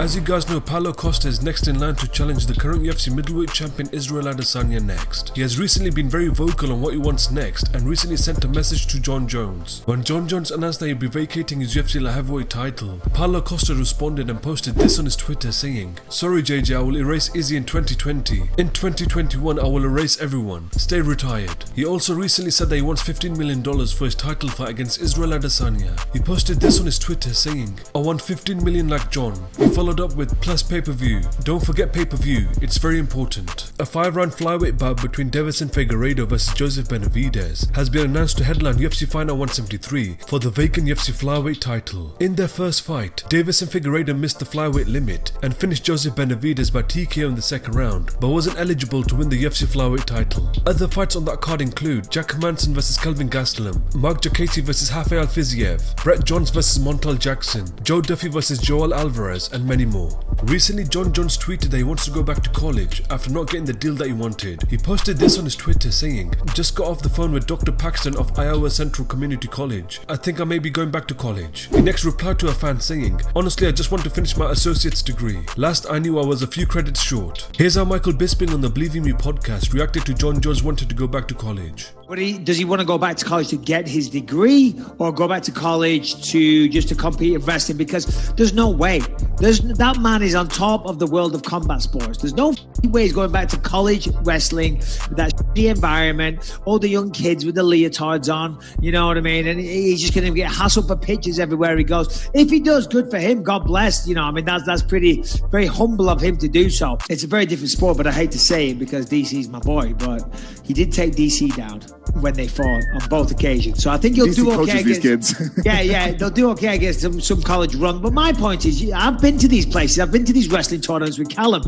As you guys know, Paulo Costa is next in line to challenge the current UFC Middleweight champion Israel Adesanya next. He has recently been very vocal on what he wants next and recently sent a message to Jon Jones. When Jon Jones announced that he'd be vacating his UFC light heavyweight title, Paulo Costa responded and posted this on his Twitter saying, "Sorry JJ, I will erase Izzy in 2020. In 2021 I will erase everyone. Stay retired." He also recently said that he wants $15 million for his title fight against Israel Adesanya. He posted this on his Twitter saying, "I want 15 million like John." He followed up with plus pay-per-view. Don't forget pay-per-view, it's very important. A 5-round flyweight bout between Deiveson Figueiredo vs Joesph Benevidez has been announced to headline UFC Fight Night 173 for the vacant UFC Flyweight title. In their first fight, Deiveson Figueiredo missed the flyweight limit and finished Joesph Benevidez by TKO in the second round, but wasn't eligible to win the UFC Flyweight title. Other fights on that card include Hermansson vs Kelvin Gastelum, Marc Diakese vs Rafael Fiziev, Johns vs Montel Jackson, Duffy vs Joel Alvarez, and many more. Recently, Jon Jones tweeted that he wants to go back to college after not getting the deal that he wanted. He posted this on his Twitter saying, "Just got off the phone with Dr. Paxton of Iowa Central Community College. I think I may be going back to college." He next replied to a fan saying, "Honestly, I just want to finish my associate's degree. Last I knew I was a few credits short." Here's how Michael Bisping on the Believe in Me podcast reacted to Jon Jones wanting to go back to college. But does he want to go back to college to get his degree, or go back to college to compete in wrestling? Because there's no way. That man is on top of the world of combat sports. There's no way he's going back to college wrestling with that shitty environment, all the young kids with the leotards on, you know what I mean? And he's just going to get hassled for pictures everywhere he goes. If he does, good for him. God bless. You know, I mean, that's pretty, very humble of him to do so. It's a very different sport, but I hate to say it because DC's my boy, but he did take DC down when they fought on both occasions. So I think he'll do okay against these kids. yeah, they'll do okay against some college run. But my point is, I've been to these places. I've been to these wrestling tournaments with Callum.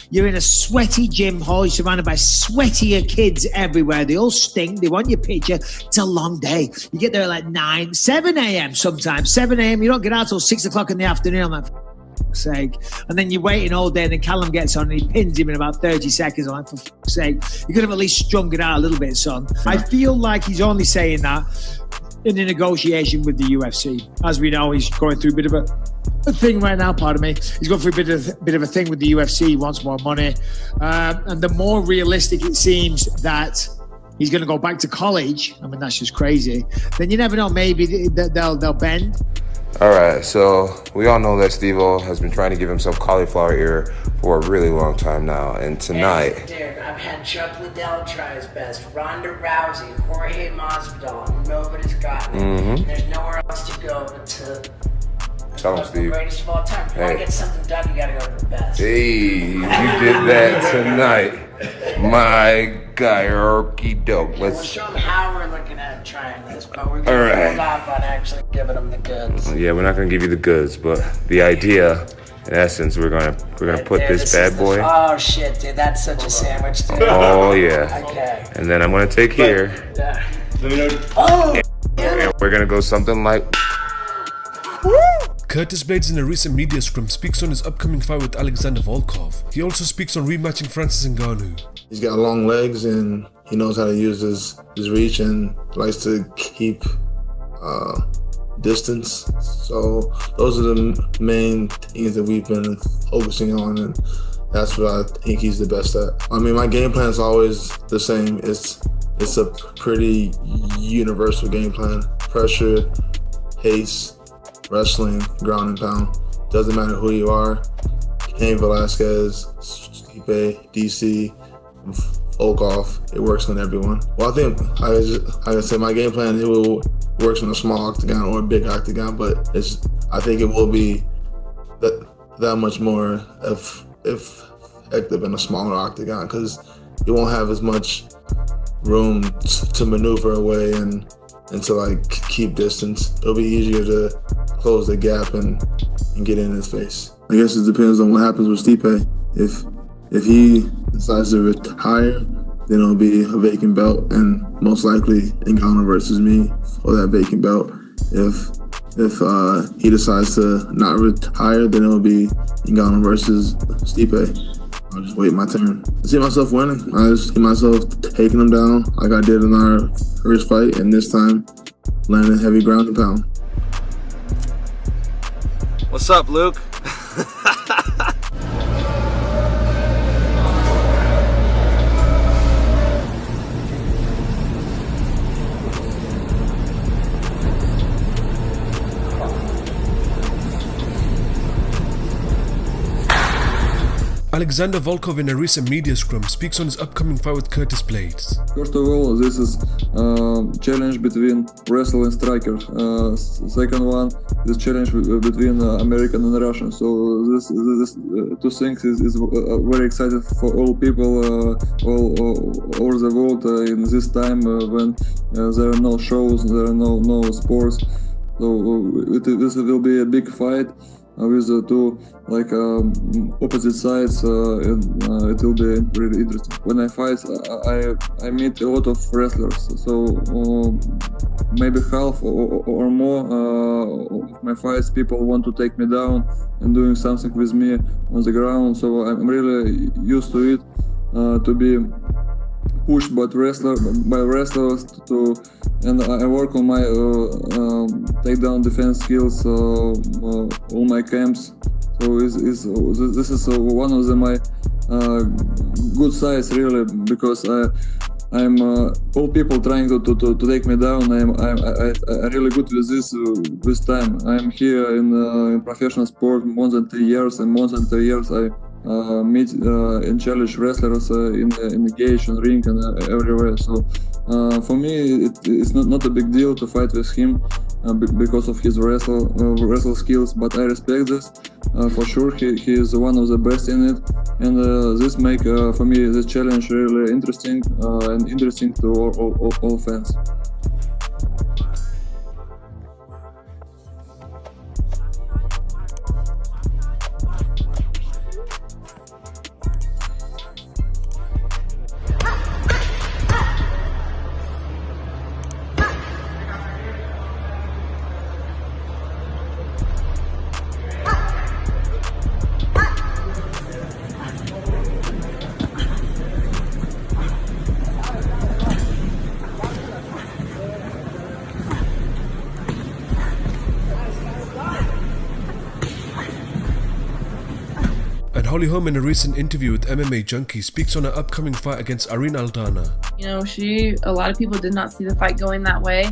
You're in a sweaty gym hall. You're surrounded by sweatier kids everywhere. They all stink. They want your picture. It's a long day. You get there at like 7 a.m. sometimes. 7 a.m. You don't get out till 6 o'clock in the afternoon. I'm like, for sake. And then you're waiting all day, and then Callum gets on and he pins him in about 30 seconds. I'm like, for fuck's sake, you could have at least strung it out a little bit, son. I feel like he's only saying that in a negotiation with the UFC. As we know, he's going through a bit of a thing right now, pardon me. He's going through a bit of a thing with the UFC. He wants more money. And the more realistic it seems that he's going to go back to college, I mean, that's just crazy, then you never know, maybe they'll bend. All right, so we all know that Steve-O has been trying to give himself cauliflower ear for a really long time now, and tonight... Hey, dude, I've had Chuck Liddell try his best, Ronda Rousey, Jorge Masvidal, nobody's gotten it. There's nowhere else to go but to Tell him, Steve. The greatest of all time. If you want to get something done, you gotta go to the best. Hey, you did that tonight. My guy, okie doke. We'll show them how we're looking at trying this, but we're going to hold off on actually giving them the goods. Yeah, we're not going to give you the goods, but the idea, in essence, we're gonna put this bad boy. Oh shit, dude, that's such a sandwich, dude. Oh yeah. Okay. And then I'm gonna take here. Yeah. Let me know. Oh. And we're gonna go something like. Curtis Blaydes in a recent media scrum speaks on his upcoming fight with Alexander Volkov. He also speaks on rematching Francis Ngannou. He's got long legs and he knows how to use his reach and likes to keep distance. So those are the main things that we've been focusing on, and that's what I think he's the best at. I mean, my game plan is always the same. It's a pretty universal game plan. Pressure, pace, wrestling, ground and pound. Doesn't matter who you are. Cain Velasquez, Stipe, DC, Volkov, it works on everyone. Well, I think, like I said, my game plan, works in a small octagon or a big octagon, but I think it will be that much more effective in a smaller octagon because you won't have as much room to maneuver away and to like keep distance. It'll be easier to close the gap and get in his face. I guess it depends on what happens with Stipe. If he decides to retire, then it'll be a vacant belt, and most likely Ngannou versus me for that vacant belt. If he decides to not retire, then it'll be Ngannou versus Stipe. I'll just wait my turn. I see myself winning. I just see myself taking him down like I did in our first fight, and this time landing heavy ground and pound. What's up, Luke? Alexander Volkov in a recent media scrum speaks on his upcoming fight with Curtis Blaydes. First of all, this is challenge between wrestler and striker. Second one, this challenge between American and Russian. So this two things is very exciting for all people all over the world in this time when there are no shows, there are no sports. So this will be a big fight with the two opposite sides, and it will be really interesting. When I fight, I meet a lot of wrestlers, so maybe half or more of my fights, people want to take me down and doing something with me on the ground. So I'm really used to it, to be pushed by wrestlers and I work on my takedown defense skills all my camps. So this is one of my good sides really, because I'm all people trying to take me down. I'm really good with this time. I'm here in professional sport more than 3 years, and more than 3 years I meet and challenge wrestlers in the cage and ring and everywhere. So for me, it's not a big deal to fight with him because of his wrestle skills. But I respect this for sure. He is one of the best in it, and this make for me this challenge really interesting and interesting to all fans. Holm, in a recent interview with MMA Junkie, speaks on her upcoming fight against Irene Aldana. You know, a lot of people did not see the fight going that way.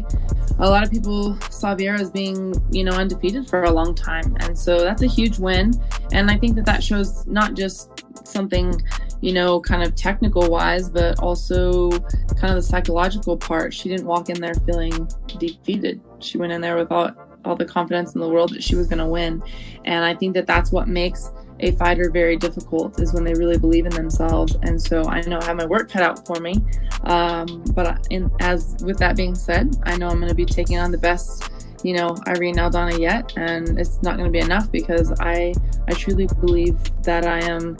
A lot of people saw Vieira as being, undefeated for a long time. And so that's a huge win. And I think that shows not just something, kind of technical wise, but also kind of the psychological part. She didn't walk in there feeling defeated. She went in there with all the confidence in the world that she was going to win. And I think that that's what makes a fighter very difficult, is when they really believe in themselves. And so I know I have my work cut out for me. But as with that being said, I know I'm going to be taking on the best, Irene Aldana yet. And it's not going to be enough, because I truly believe that I am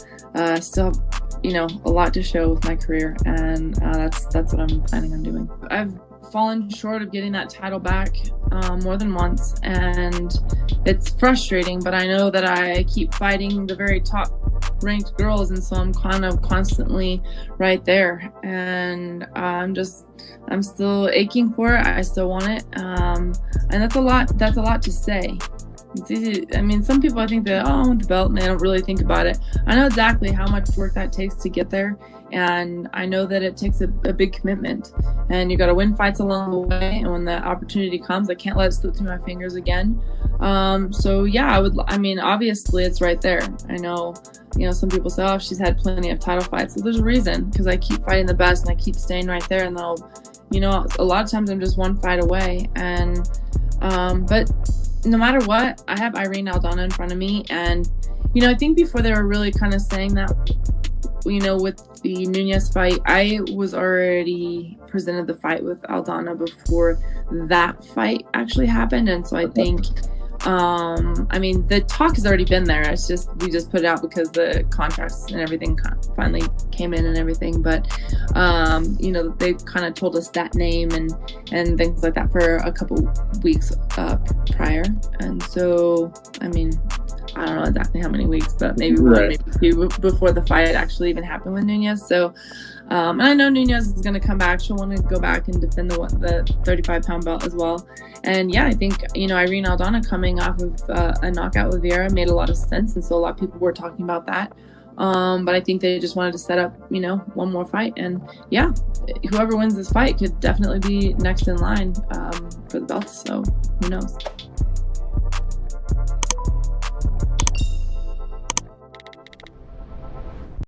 still, a lot to show with my career. And that's what I'm planning on doing. I've fallen short of getting that title back more than once, and it's frustrating, but I know that I keep fighting the very top ranked girls, and so I'm kind of constantly right there, and I'm still aching for it. I still want it, and that's a lot to say. It's easy. I mean, some people, I think that, I want the belt, and they don't really think about it. I know exactly how much work that takes to get there, and I know that it takes a big commitment, and you got to win fights along the way, and when that opportunity comes, I can't let it slip through my fingers again. So yeah, obviously it's right there. I know, some people say, oh, she's had plenty of title fights. So there's a reason, because I keep fighting the best, and I keep staying right there, and a lot of times I'm just one fight away, and but no matter what, I have Irene Aldana in front of me. And, I think before they were really kind of saying that, with the Nunes fight, I was already presented the fight with Aldana before that fight actually happened. And so I think, the talk has already been there. It's just, we just put it out because the contracts and everything finally came in and everything. But, they kind of told us that name and things like that for a couple weeks prior. And so, I don't know. know exactly how many weeks, but maybe one, maybe two before the fight actually even happened with Nunes. So, and I know Nunes is going to come back. She'll want to go back and defend the 35-pound belt as well. And yeah, I think, Irene Aldana coming off of a knockout with Vera made a lot of sense. And so a lot of people were talking about that. But I think they just wanted to set up, one more fight. And yeah, whoever wins this fight could definitely be next in line for the belts. So who knows?